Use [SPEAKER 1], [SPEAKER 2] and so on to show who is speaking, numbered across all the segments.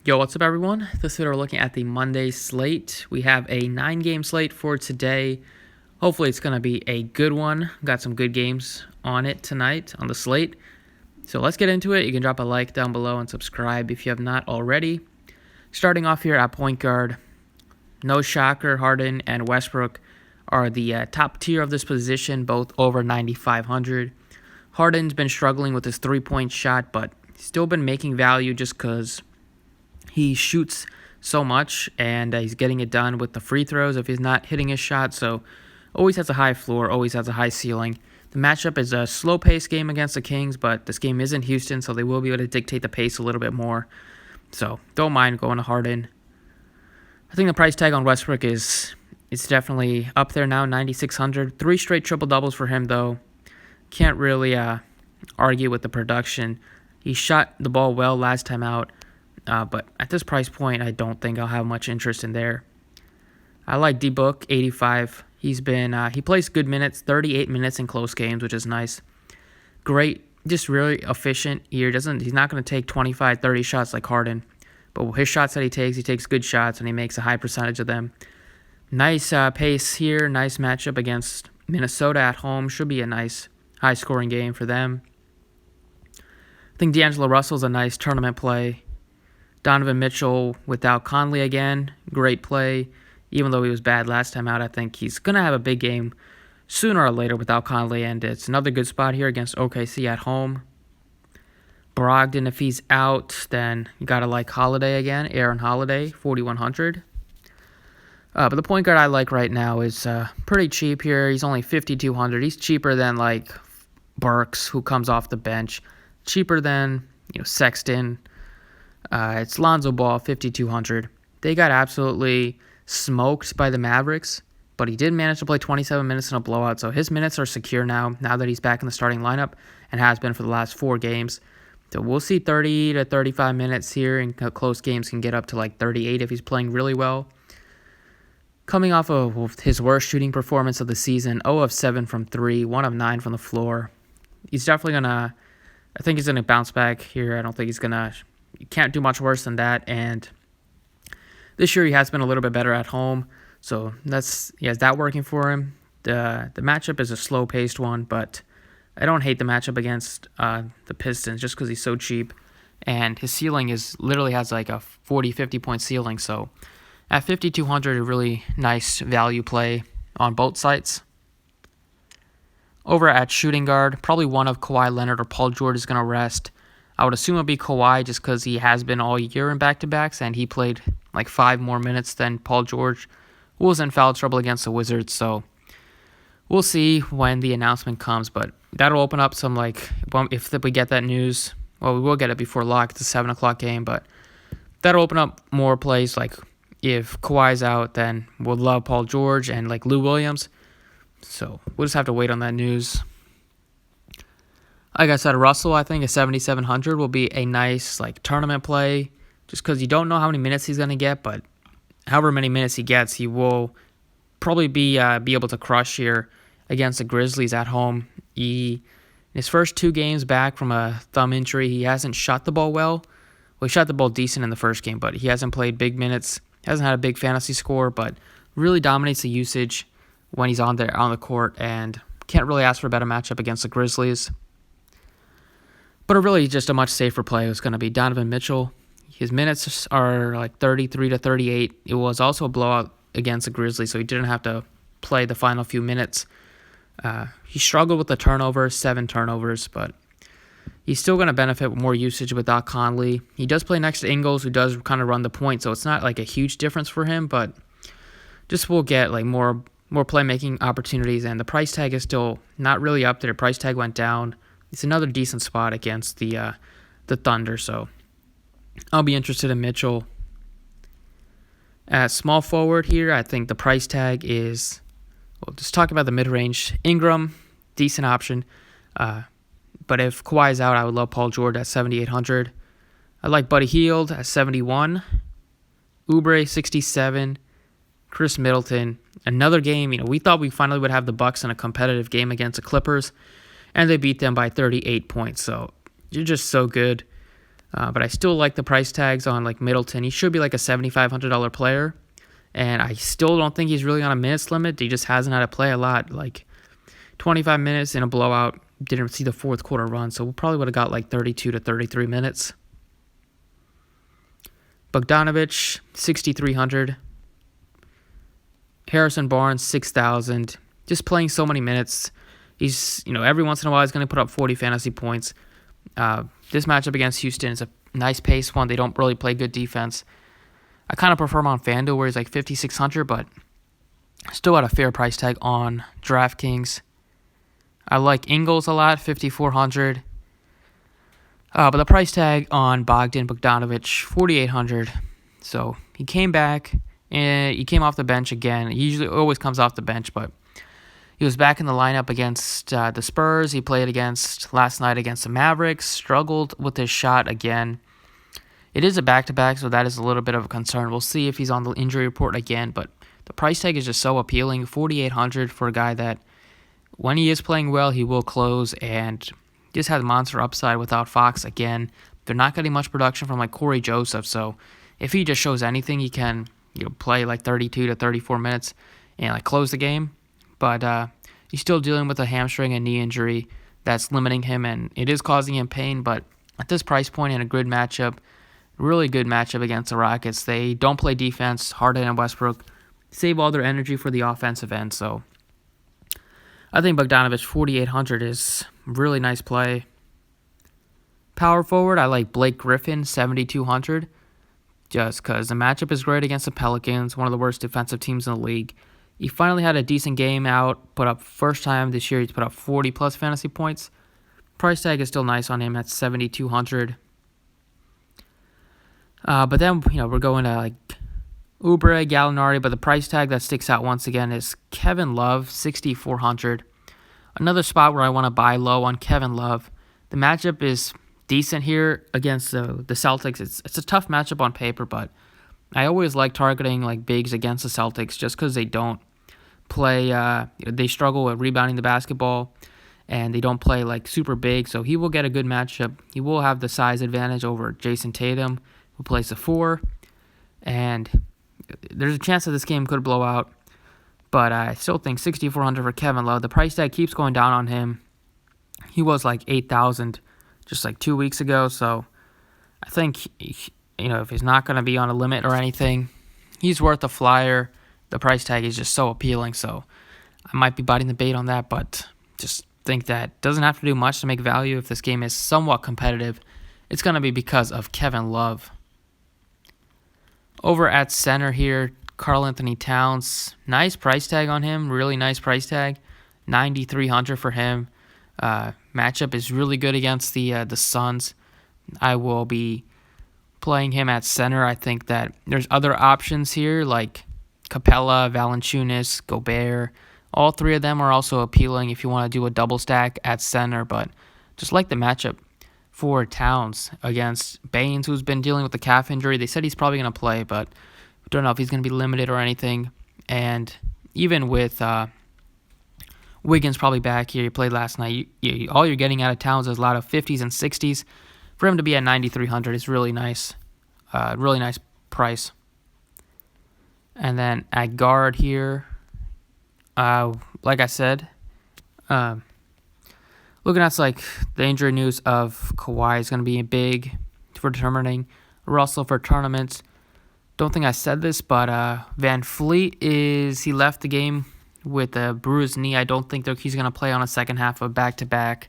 [SPEAKER 1] Yo, what's up, everyone? This video we're looking at the Monday slate. We have a 9-game slate for today. Hopefully, it's going to be a good one. Got some good games on it tonight on the slate. So let's get into it. You can drop a like down below and subscribe if you have not already. Starting off here at point guard, no shocker, Harden and Westbrook are the top tier of this position, both over 9,500. Harden's been struggling with his three-point shot, but still been making value just because he shoots so much, and he's getting it done with the free throws if he's not hitting his shot. So always has a high floor, always has a high ceiling. The matchup is a slow-paced game against the Kings, but this game is in Houston, so they will be able to dictate the pace a little bit more. So don't mind going to Harden. I think the price tag on Westbrook is definitely up there now, 9,600. 3 straight triple-doubles for him, though. Can't really argue with the production. He shot the ball well last time out. But at this price point, I don't think I'll have much interest in there. I like D-Book, 85. He plays good minutes, 38 minutes in close games, which is nice. Great, just really efficient here. He's not going to take 25, 30 shots like Harden. But his shots that he takes good shots, and he makes a high percentage of them. Nice pace here, nice matchup against Minnesota at home. Should be a nice high-scoring game for them. I think D'Angelo Russell's a nice tournament play. Donovan Mitchell without Conley again, great play. Even though he was bad last time out, I think he's going to have a big game sooner or later without Conley, and it's another good spot here against OKC at home. Brogdon, if he's out, then you got to like Holiday again, Aaron Holiday, 4,100. But the point guard I like right now is pretty cheap here. He's only 5,200. He's cheaper than like Burks, who comes off the bench. Cheaper than Sexton. It's Lonzo Ball, 5,200. They got absolutely smoked by the Mavericks, but he did manage to play 27 minutes in a blowout, so his minutes are secure now that he's back in the starting lineup, and has been for the last 4 games. So we'll see 30 to 35 minutes here, and close games can get up to like 38 if he's playing really well. Coming off of his worst shooting performance of the season, 0 of 7 from 3, 1 of 9 from the floor. He's definitely I think he's going to bounce back here. I don't think you can't do much worse than that, and this year he has been a little bit better at home, so he has that working for him. The matchup is a slow-paced one, but I don't hate the matchup against the Pistons just because he's so cheap, and his ceiling literally has like a 40, 50-point ceiling, so at 5,200, a really nice value play on both sides. Over at shooting guard, probably one of Kawhi Leonard or Paul George is going to rest. I would assume it'll be Kawhi just because he has been all year in back-to-backs, and he played like 5 more minutes than Paul George, who was in foul trouble against the Wizards. So we'll see when the announcement comes, but that'll open up some if we get that news. Well, we will get it before lock. It's a 7 o'clock game, but that'll open up more plays. Like if Kawhi's out, then we'll love Paul George and like Lou Williams. So we'll just have to wait on that news. Like I said, Russell, I think a 7,700 will be a nice tournament play just because you don't know how many minutes he's going to get, but however many minutes he gets, he will probably be able to crush here against the Grizzlies at home. In his first 2 games back from a thumb injury, he hasn't shot the ball well. Well, he shot the ball decent in the first game, but he hasn't played big minutes, hasn't had a big fantasy score, but really dominates the usage when he's on the court, and can't really ask for a better matchup against the Grizzlies. But really just a much safer play was going to be Donovan Mitchell. His minutes are like 33 to 38. It was also a blowout against the Grizzlies, so he didn't have to play the final few minutes. He struggled with the turnovers, 7 turnovers, but he's still going to benefit with more usage without Conley. He does play next to Ingles, who does kind of run the point, so it's not like a huge difference for him, but just will get more playmaking opportunities, and the price tag is still not really up there. The price tag went down. It's another decent spot against the Thunder, so I'll be interested in Mitchell. At small forward here, I think the price tag is, just talk about the mid-range. Ingram, decent option. But if Kawhi's out, I would love Paul George at 7,800. I like Buddy Hield at 71. Oubre, 67. Chris Middleton. Another game, we thought we finally would have the Bucks in a competitive game against the Clippers, and they beat them by 38 points. So you're just so good. But I still like the price tags on like Middleton. He should be like a $7,500 player. And I still don't think he's really on a minutes limit. He just hasn't had to play a lot. Like 25 minutes in a blowout. Didn't see the fourth quarter run. So we probably would have got like 32 to 33 minutes. Bogdanovich, 6,300. Harrison Barnes, 6,000. Just playing so many minutes. He's, every once in a while he's going to put up 40 fantasy points. This matchup against Houston is a nice pace one. They don't really play good defense. I kind of prefer him on FanDuel where he's like 5,600, but still at a fair price tag on DraftKings. I like Ingles a lot, 5,400. But the price tag on Bogdanovich, 4,800. So he came back and he came off the bench again. He usually always comes off the bench, but he was back in the lineup against the Spurs. He played last night against the Mavericks, struggled with his shot again. It is a back-to-back, so that is a little bit of a concern. We'll see if he's on the injury report again, but the price tag is just so appealing. 4,800 for a guy that, when he is playing well, he will close and just has monster upside without Fox again. They're not getting much production from like Corey Joseph, so if he just shows anything, he can play like 32 to 34 minutes and like close the game. But he's still dealing with a hamstring and knee injury that's limiting him, and it is causing him pain. But at this price point in a good matchup, really good matchup against the Rockets. They don't play defense. Harden and Westbrook save all their energy for the offensive end. So I think Bogdanovich 4,800 is really nice play. Power forward, I like Blake Griffin 7,200 just because the matchup is great against the Pelicans, one of the worst defensive teams in the league. He finally had a decent game out, put up first time this year he's put up 40 plus fantasy points. Price tag is still nice on him at 7,200. But then, we're going to like Oubre, Gallinari, but the price tag that sticks out once again is Kevin Love, 6,400. Another spot where I want to buy low on Kevin Love. The matchup is decent here against the Celtics. It's a tough matchup on paper, but I always like targeting like bigs against the Celtics just because they don't play, they struggle with rebounding the basketball, and they don't play like super big, so he will get a good matchup. He will have the size advantage over Jason Tatum, who plays the 4, and there's a chance that this game could blow out, but I still think 6,400 for Kevin Love. The price tag keeps going down on him. He was like 8,000 just like 2 weeks ago, so I think, if he's not going to be on a limit or anything, he's worth a flyer. The price tag is just so appealing, so I might be biting the bait on that, but just think that doesn't have to do much to make value. If this game is somewhat competitive, it's going to be because of Kevin Love. Over at center here, Karl-Anthony Towns, nice price tag on him, really nice price tag, 9,300 for him. Matchup is really good against the Suns. I will be playing him at center. I think that there's other options here like Capella, Valanciunas, Gobert. All three of them are also appealing if you want to do a double stack at center, but just like the matchup for Towns against Baines, who's been dealing with the calf injury. They said he's probably going to play, but don't know if he's going to be limited or anything. And even with Wiggins probably back here, he played last night, all you're getting out of Towns is a lot of 50s and 60s. For him to be at 9,300 is really nice. Really nice price. And then at guard here, like I said, looking at like the injury news of Kawhi is going to be big for determining Russell for tournaments. Don't think I said this, but Van Fleet he left the game with a bruised knee. I don't think he's going to play on a second half of back-to-back.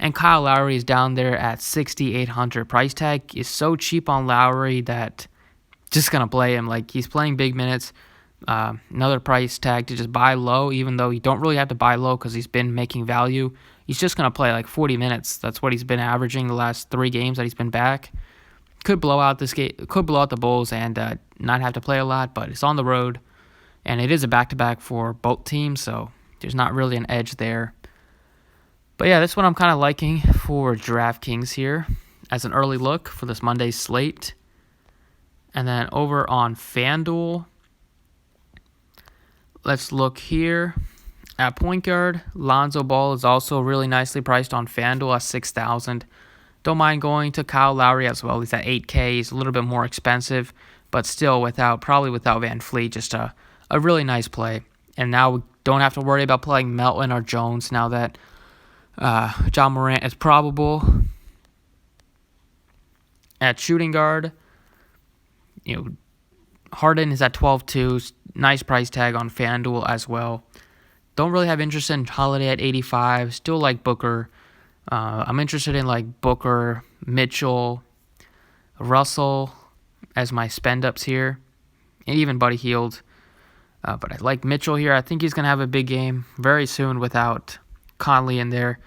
[SPEAKER 1] And Kyle Lowry is down there at 6,800. Price tag is so cheap on Lowry that just going to play him. Like, he's playing big minutes. Another price tag to just buy low, even though you don't really have to buy low because he's been making value. He's just going to play like 40 minutes. That's what he's been averaging the last 3 games that he's been back. Could blow out this game, could blow out the Bulls and not have to play a lot, but it's on the road. And it is a back-to-back for both teams, so there's not really an edge there. But yeah, this one I'm kind of liking for DraftKings here as an early look for this Monday slate. And then over on FanDuel, let's look here. At point guard, Lonzo Ball is also really nicely priced on FanDuel at 6,000. Don't mind going to Kyle Lowry as well. He's at 8K. He's a little bit more expensive, but still probably without Van Fleet, just a really nice play. And now we don't have to worry about playing Melton or Jones now that John Morant is probable. At shooting guard, Harden is at 12.2. Nice price tag on FanDuel as well. Don't really have interest in Holiday at 85. Still like Booker. I'm interested in like Booker, Mitchell, Russell as my spend-ups here, and even Buddy Hield. But I like Mitchell here. I think he's going to have a big game very soon without Conley in there.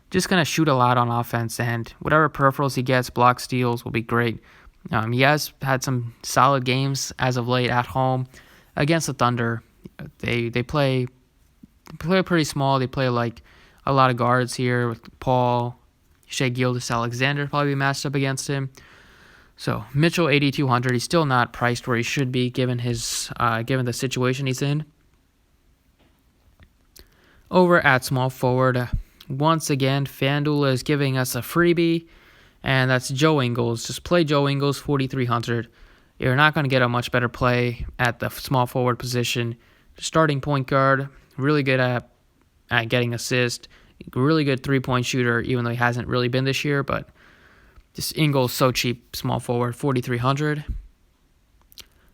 [SPEAKER 1] Just going to shoot a lot on offense, and whatever peripherals he gets, block steals will be great. He has had some solid games as of late at home against the Thunder. They play pretty small. They play like a lot of guards here with Paul, Shai Gilgeous-Alexander probably matched up against him. So Mitchell 8,200. He's still not priced where he should be given the situation he's in. Over at small forward, once again, FanDuel is giving us a freebie, and that's Joe Ingles. Just play Joe Ingles 4,300. You're not going to get a much better play at the small forward position. Starting point guard, really good at getting assists, really good three-point shooter, even though he hasn't really been this year, but just Ingles so cheap, small forward, 4,300.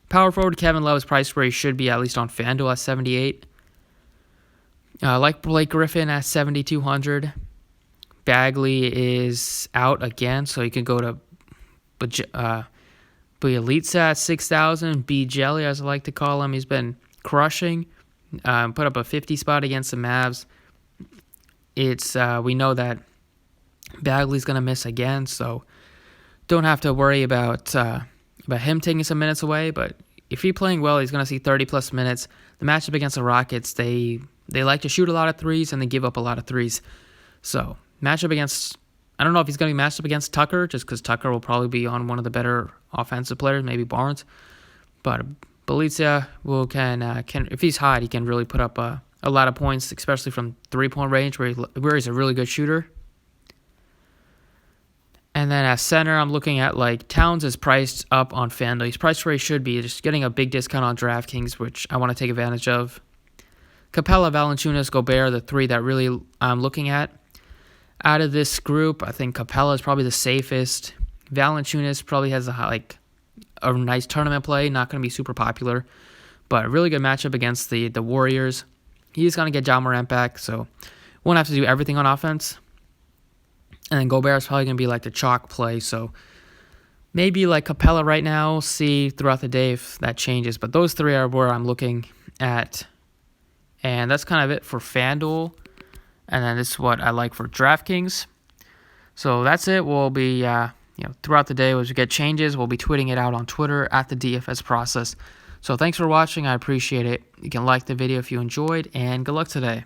[SPEAKER 1] Power forward, Kevin Love is priced where he should be, at least on FanDuel at 78. Like Blake Griffin at 7,200. Bagley is out again, so you can go to Bielitsa at 6,000. B. Jelly, as I like to call him. He's been crushing. Put up a 50 spot against the Mavs. We know that Bagley's going to miss again, so don't have to worry about him taking some minutes away. But if he's playing well, he's going to see 30-plus minutes. The matchup against the Rockets, they like to shoot a lot of threes, and they give up a lot of threes. So matchup against, I don't know if he's going to be matched up against Tucker, just because Tucker will probably be on one of the better offensive players, maybe Barnes. But Bielitsa can if he's hot, he can really put up a lot of points, especially from three-point range, where he's a really good shooter. And then at center, I'm looking at like Towns is priced up on FanDuel. He's priced where he should be, just getting a big discount on DraftKings, which I want to take advantage of. Capella, Valanciunas, Gobert, the three that really I'm looking at. Out of this group, I think Capella is probably the safest. Valanciunas probably has a nice tournament play, not going to be super popular, but a really good matchup against the Warriors. He's going to get John Morant back, so won't have to do everything on offense. And then Gobert is probably going to be like the chalk play, so maybe like Capella right now, see throughout the day if that changes. But those three are where I'm looking at. And that's kind of it for FanDuel. And then this is what I like for DraftKings. So that's it. We'll be, throughout the day, as we get changes, we'll be tweeting it out on Twitter at the DFS process. So thanks for watching. I appreciate it. You can like the video if you enjoyed, and good luck today.